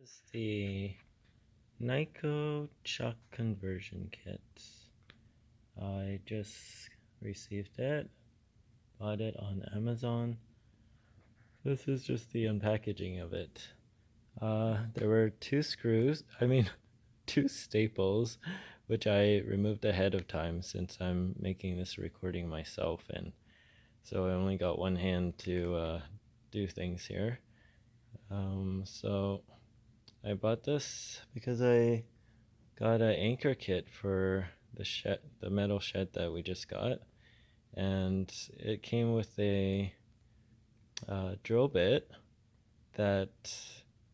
This is the Neiko chuck conversion kit. I just received it, bought it on Amazon. This is just the unpackaging of it. There were two two staples, which I removed ahead of time since I'm making this recording myself, and so I only got one hand to do things here. So I bought this because I got an anchor kit for the metal shed that we just got, and it came with a drill bit that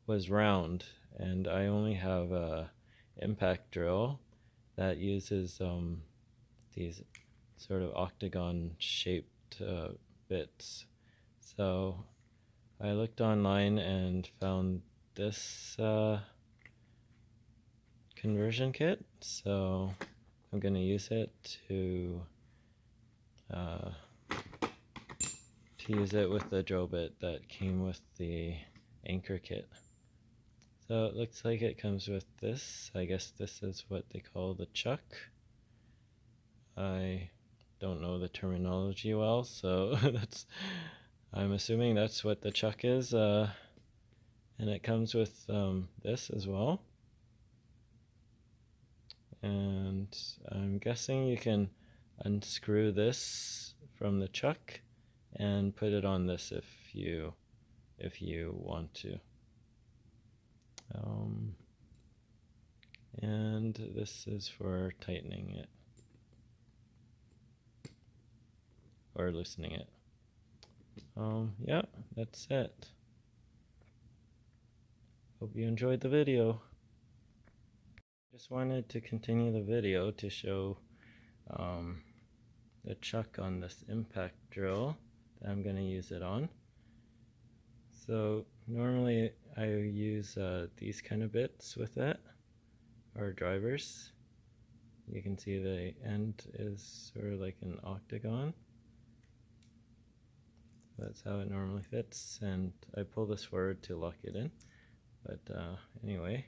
was round, and I only have a impact drill that uses these sort of octagon shaped bits. So I looked online and found this conversion kit, so I'm going to use it to use it with the drill bit that came with the anchor kit. So it looks like it comes with this. I guess this is what they call the chuck. I don't know the terminology well, so I'm assuming that's what the chuck is. And it comes with this as well. And I'm guessing you can unscrew this from the chuck and put it on this if you want to. And this is for tightening it or loosening it. Yeah, that's it. Hope you enjoyed the video. Just wanted to continue the video to show the chuck on this impact drill that I'm going to use it on. So normally I use these kind of bits with it, or drivers. You can see the end is sort of like an octagon. That's how it normally fits, and I pull this forward to lock it in. But anyway,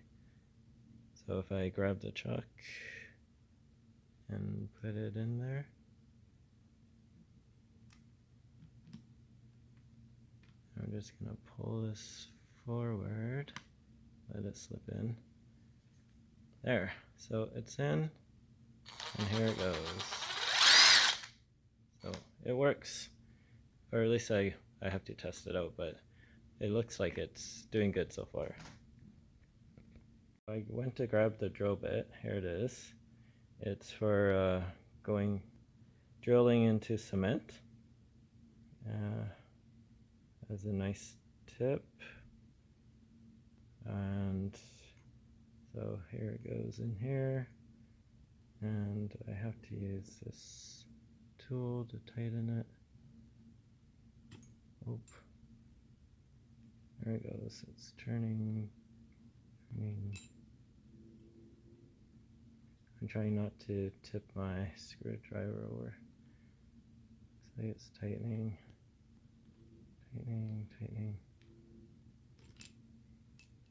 so if I grab the chuck and put it in there, I'm just going to pull this forward, let it slip in. There, so it's in, and here it goes. So it works, or at least I have to test it out, but it looks like it's doing good so far. I went to grab the drill bit. Here it is. It's for drilling into cement. Has a nice tip, and so here it goes in here, and I have to use this tool to tighten it. Oop. There it goes. It's turning. I'm trying not to tip my screwdriver over. So it's tightening. Tightening.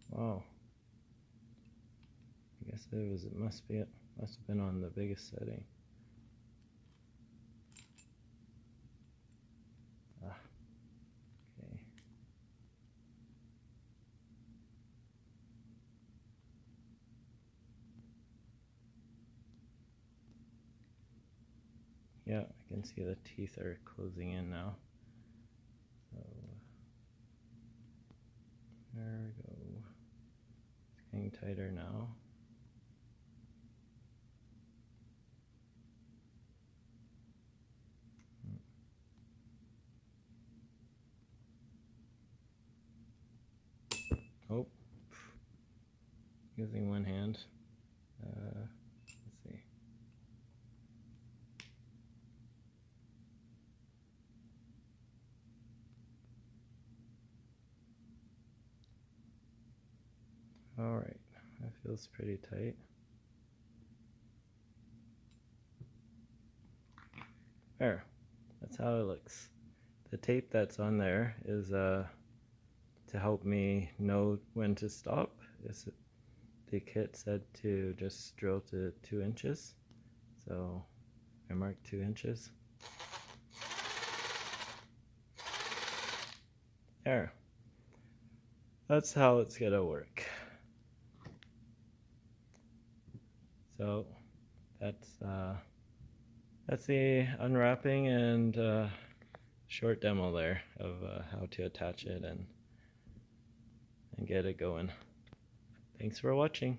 Wow. I guess it must have been on the biggest setting. Okay. Yeah, I can see the teeth are closing in now. So there we go. It's getting tighter now. Oh, using one hand. Let's see. All right, that feels pretty tight. There, that's how it looks. The tape that's on there is to help me know when to stop the kit said to just drill to 2 inches, so I marked 2 inches. There. That's how it's gonna work. So that's the unwrapping and short demo there of how to attach it and get it going. Thanks for watching.